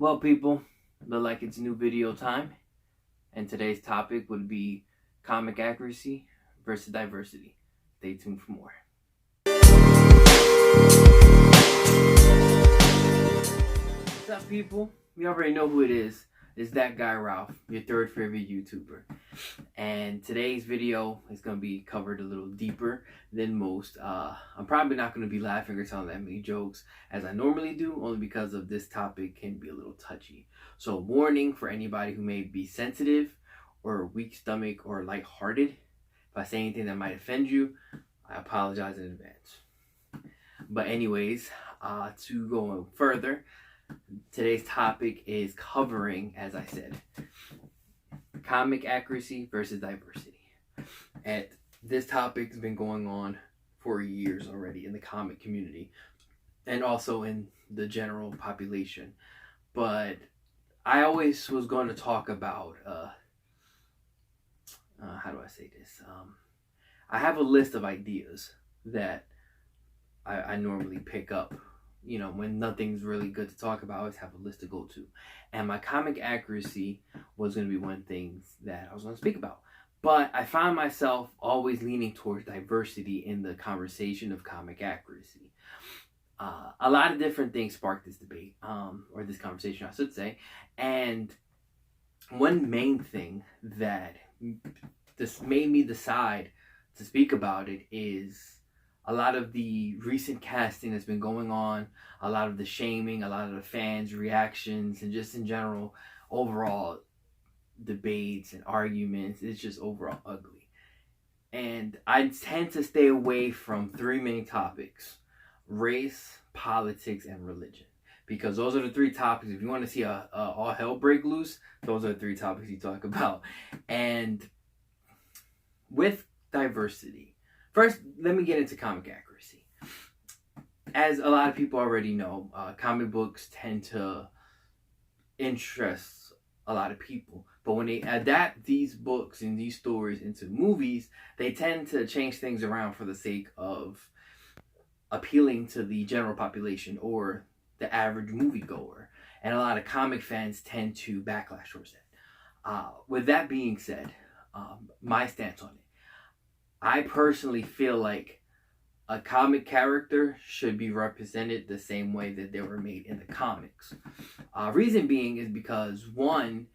Well, people, look like it's new video time, and today's topic would be comic accuracy versus diversity. Stay tuned for more. What's up, people? You already know who it is. It's that guy, Ralph, your third favorite YouTuber. And today's video is going to be covered a little deeper than most. I'm probably not going to be laughing or telling that many jokes as I normally do, only because of this topic can be a little touchy. So warning for anybody who may be sensitive or weak stomach or lighthearted. If I say anything that might offend you, I apologize in advance. But anyways, to go further, today's topic is covering, as I said, comic accuracy versus diversity. And this topic has been going on for years already in the comic community and also in the general population. But I always was going to talk about, how do I say this? I have a list of ideas that I normally pick up. You know, when nothing's really good to talk about, I always have a list to go to. And my comic accuracy was going to be one of the things that I was going to speak about. But I found myself always leaning towards diversity in the conversation of comic accuracy. A lot of different things sparked this debate, or this conversation, I should say. And one main thing that this made me decide to speak about it is a lot of the recent casting that's been going on, a lot of the shaming, a lot of the fans' reactions, and just in general, overall debates and arguments. It's just overall ugly. And I tend to stay away from three main topics: race, politics, and religion. Because those are the three topics. If you want to see a all hell break loose, those are the three topics you talk about. And with diversity, first, let me get into comic accuracy. As a lot of people already know, comic books tend to interest a lot of people. But when they adapt these books and these stories into movies, they tend to change things around for the sake of appealing to the general population or the average moviegoer. And a lot of comic fans tend to backlash towards that. With that being said, my stance on it. I personally feel like a comic character should be represented the same way that they were made in the comics. Reason being is because, one,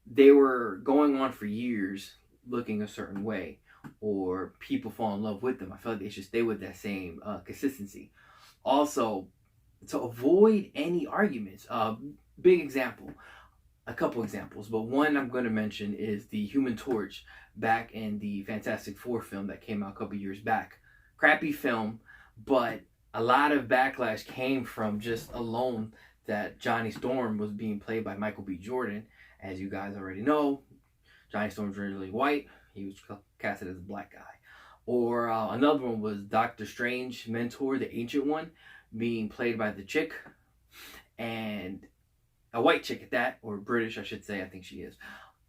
they were going on for years looking a certain way, or people fall in love with them. I feel like they should stay with that same consistency. Also, to avoid any arguments, big example, a couple examples, but one I'm going to mention is the Human Torch back in the Fantastic Four film that came out a couple years back. Crappy film, but a lot of backlash came from just alone that Johnny Storm was being played by Michael B. Jordan. As you guys already know, Johnny Storm's originally white. He was casted as a black guy. Or another one was Doctor Strange, Mentor, the Ancient One, being played by the chick. And a white chick at that, or British, I should say. I think she is.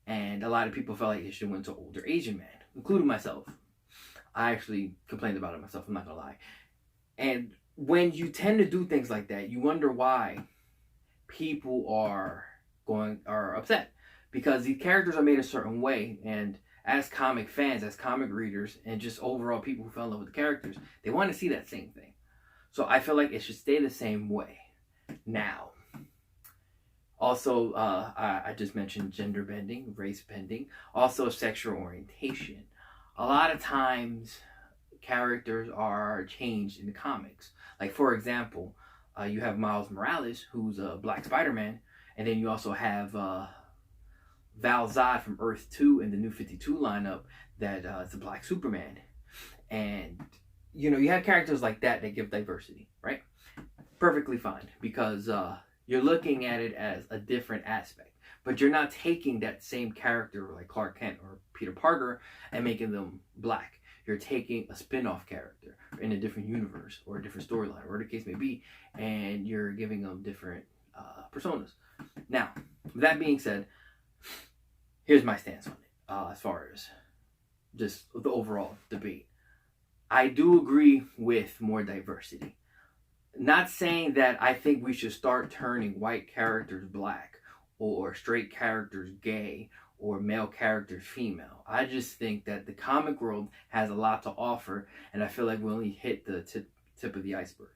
And a lot of people felt like it should have went to an older Asian man, including myself. I actually complained about it myself, I'm not gonna lie. And when you tend to do things like that, you wonder why people are upset. Because these characters are made a certain way, and as comic fans, as comic readers, and just overall people who fell in love with the characters, they want to see that same thing. So I feel like it should stay the same way. Now, also, I just mentioned gender bending, race bending, also sexual orientation. A lot of times, characters are changed in the comics. Like, for example, you have Miles Morales, who's a Black Spider-Man, and then you also have Val Zod from Earth 2 in the New 52 lineup that is a Black Superman. And, you know, you have characters like that give diversity, right? Perfectly fine, because you're looking at it as a different aspect. But you're not taking that same character like Clark Kent or Peter Parker and making them black. You're taking a spin-off character in a different universe or a different storyline, or the case may be, and you're giving them different personas. Now, with that being said, here's my stance on it as far as just the overall debate. I do agree with more diversity. Not saying that I think we should start turning white characters black or straight characters gay or male characters female. I just think that the comic world has a lot to offer, and I feel like we only hit the tip of the iceberg.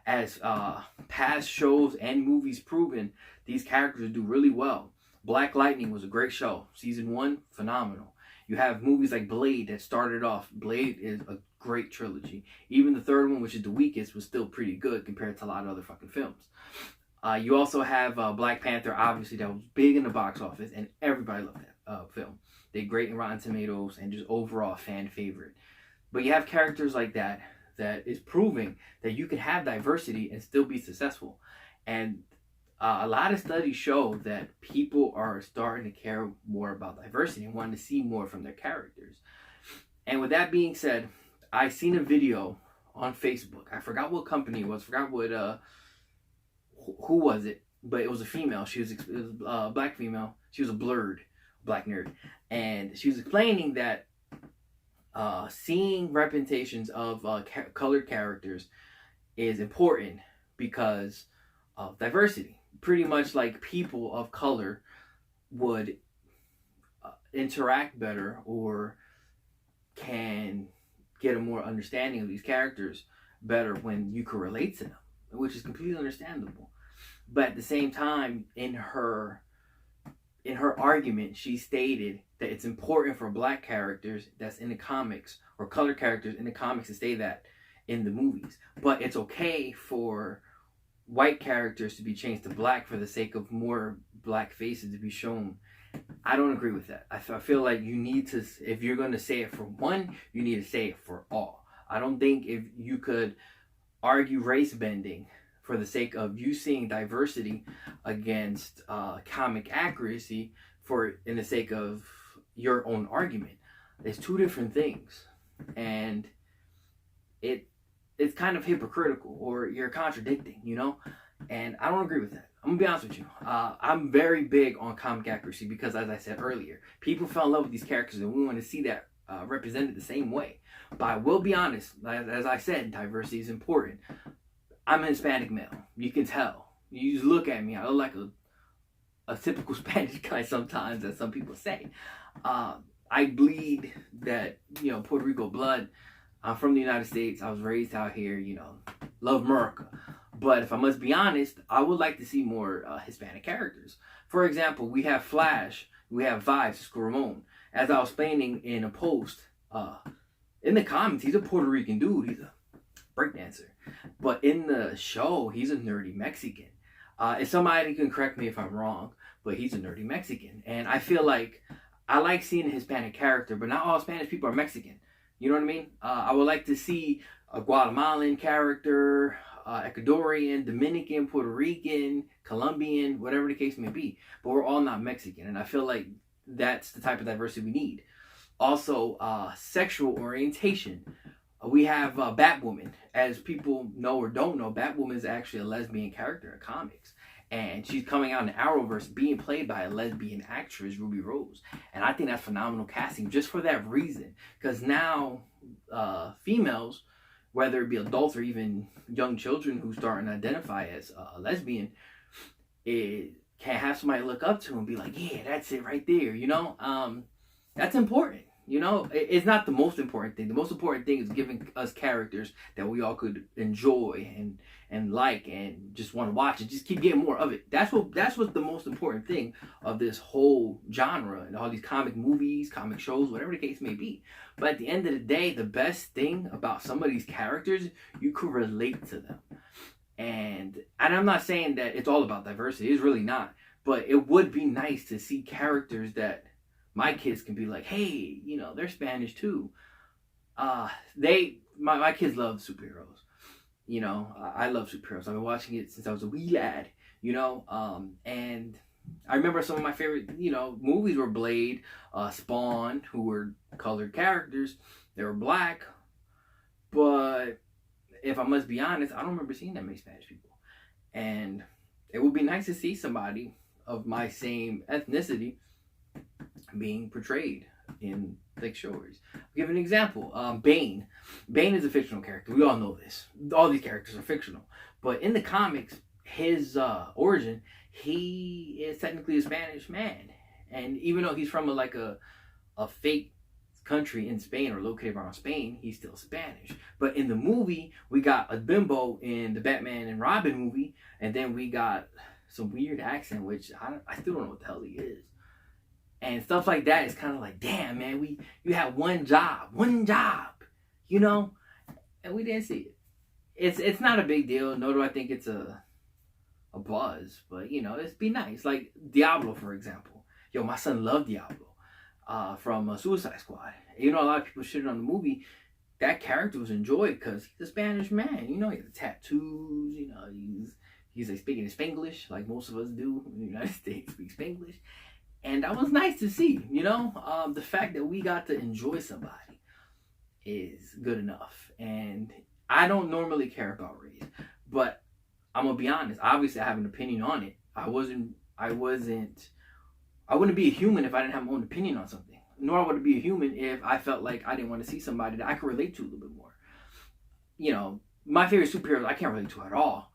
As past shows and movies proven, these characters do really well. Black Lightning was a great show. Season 1, phenomenal. You have movies like Blade that started off. Blade is a great trilogy. Even the third one, which is the weakest, was still pretty good compared to a lot of other fucking films. You also have Black Panther, obviously, that was big in the box office, and everybody loved that film. They great in Rotten Tomatoes and just overall fan favorite. But you have characters like that is proving that you can have diversity and still be successful. And a lot of studies show that people are starting to care more about diversity and wanting to see more from their characters. And with that being said, I seen a video on Facebook. I forgot what company it was. Forgot what who was it? But it was a female. It was a black female. She was a blurred black nerd, and she was explaining that seeing representations of colored characters is important because of diversity. Pretty much like people of color would interact better or can get a more understanding of these characters better when you can relate to them, which is completely understandable. But at the same time, in her argument, she stated that it's important for black characters that's in the comics or colored characters in the comics to stay that in the movies. But it's okay for white characters to be changed to black for the sake of more black faces to be shown. I don't agree with that. I feel like you need to, if you're going to say it for one, you need to say it for all. I don't think if you could argue race bending for the sake of you seeing diversity against comic accuracy in the sake of your own argument. It's two different things, and it's kind of hypocritical, or you're contradicting, and I don't agree with that. I'm gonna be honest with you. I'm very big on comic accuracy because, as I said earlier, people fell in love with these characters and we want to see that represented the same way. But I will be honest, as I said, diversity is important. I'm a Hispanic male. You can tell. You just look at me. I look like a typical Spanish guy sometimes, as some people say. I bleed that, Puerto Rico blood. I'm from the United States. I was raised out here, love America. But if I must be honest, I would like to see more Hispanic characters. For example, we have Flash. We have Vibes, Ramon. As I was explaining in a post, in the comics, he's a Puerto Rican dude. He's a breakdancer. But in the show, he's a nerdy Mexican. If somebody can correct me if I'm wrong, but he's a nerdy Mexican. And I feel like I like seeing a Hispanic character, but not all Spanish people are Mexican. You know what I mean? I would like to see a Guatemalan character, Ecuadorian, Dominican, Puerto Rican, Colombian, whatever the case may be. But we're all not Mexican. And I feel like that's the type of diversity we need. Also, sexual orientation. We have Batwoman. As people know or don't know, Batwoman is actually a lesbian character in comics. And she's coming out in the Arrowverse being played by a lesbian actress, Ruby Rose. And I think that's phenomenal casting just for that reason. Because now females, whether it be adults or even young children who start to identify as a lesbian, it can have somebody look up to and be like, yeah, that's it right there. That's important. It's not the most important thing. The most important thing is giving us characters that we all could enjoy and like and just want to watch and just keep getting more of it. That's what's the most important thing of this whole genre and all these comic movies, comic shows, whatever the case may be. But at the end of the day, the best thing about some of these characters, you could relate to them. And I'm not saying that it's all about diversity. It's really not. But it would be nice to see characters that my kids can be like, hey, they're Spanish too. My kids love superheroes. I love superheroes. I've been watching it since I was a wee lad. And I remember some of my favorite, movies were Blade, Spawn, who were colored characters. They were black. But if I must be honest, I don't remember seeing that many Spanish people. And it would be nice to see somebody of my same ethnicity being portrayed in like stories. I'll give an example. Bane. Bane is a fictional character. We all know this. All these characters are fictional. But in the comics, his origin, he is technically a Spanish man. And even though he's from a fake country in Spain or located around Spain, he's still Spanish. But in the movie, we got a bimbo in the Batman and Robin movie, and then we got some weird accent, which I still don't know what the hell he is. And stuff like that is kind of like, damn, man, you had one job, you know, and we didn't see it. It's not a big deal, nor do I think it's a buzz, but you know, it'd be nice. Like Diablo, for example. Yo, my son loved Diablo. From Suicide Squad. You know, a lot of people shitted on the movie. That character was enjoyed because he's a Spanish man. You know, he has tattoos. You know, he's like speaking Spanglish like most of us do in the United States. Speak Spanglish, and that was nice to see. You know, the fact that we got to enjoy somebody is good enough. And I don't normally care about race, but I'm gonna be honest. Obviously, I have an opinion on it. I wouldn't be a human if I didn't have my own opinion on something. Nor would I be a human if I felt like I didn't want to see somebody that I could relate to a little bit more. You know, my favorite superheroes I can't relate to at all.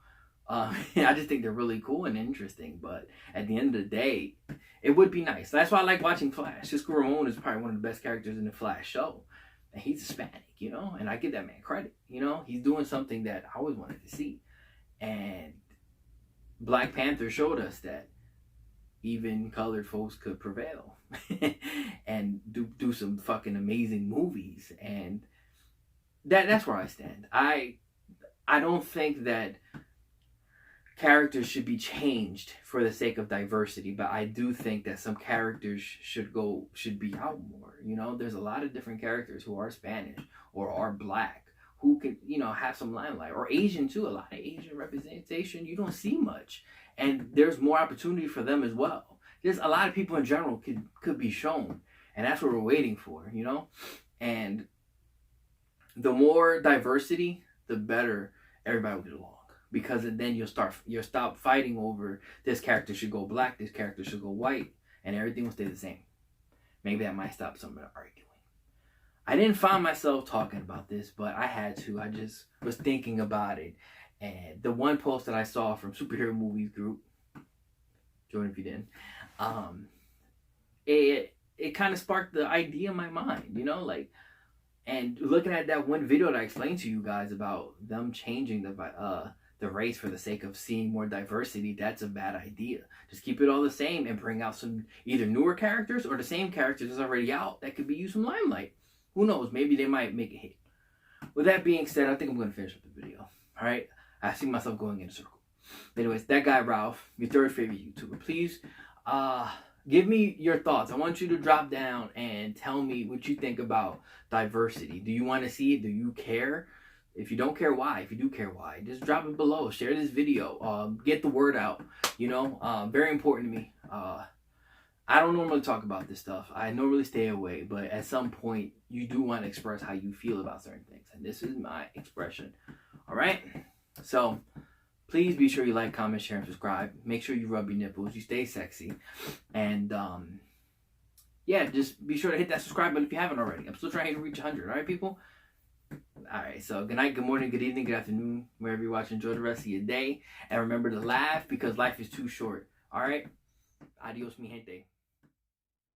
I just think they're really cool and interesting. But at the end of the day, it would be nice. That's why I like watching Flash. Cisco Ramon is probably one of the best characters in the Flash show. And he's Hispanic, you know? And I give that man credit, you know? He's doing something that I always wanted to see. And Black Panther showed us that even colored folks could prevail and do some fucking amazing movies. And that's where I stand. I don't think that characters should be changed for the sake of diversity, but I do think that some characters should be out more. You know, there's a lot of different characters who are Spanish or are black who can, you know, have some limelight, or Asian too. A lot of Asian representation you don't see much. And there's more opportunity for them as well. There's a lot of people in general could be shown. And that's what we're waiting for, you know? And the more diversity, the better everybody will get along. Because then you'll stop fighting over this character should go black, this character should go white, and everything will stay the same. Maybe that might stop some of the arguing. I didn't find myself talking about this, but I had to. I just was thinking about it. And the one post that I saw from Superhero Movies Group, join if you didn't, it kind of sparked the idea in my mind, you know, like, and looking at that one video that I explained to you guys about them changing the race for the sake of seeing more diversity, that's a bad idea. Just keep it all the same and bring out some either newer characters or the same characters that's already out that could be used some limelight. Who knows? Maybe they might make a hit. With that being said, I think I'm going to finish up the video. All right? I see myself going in a circle. Anyways, that guy Ralph, your third favorite YouTuber. Please give me your thoughts. I want you to drop down and tell me what you think about diversity. Do you want to see it? Do you care? If you don't care, why? If you do care, why? Just drop it below. Share this video. Get the word out. You know, very important to me. I don't normally talk about this stuff. I normally stay away. But at some point, you do want to express how you feel about certain things. And this is my expression. All right? So, please be sure you like, comment, share, and subscribe. Make sure you rub your nipples. You stay sexy. And, yeah, just be sure to hit that subscribe button if you haven't already. I'm still trying to reach 100. All right, people? All right, so good night, good morning, good evening, good afternoon, wherever you watch. Enjoy the rest of your day. And remember to laugh because life is too short. All right? Adios, mi gente.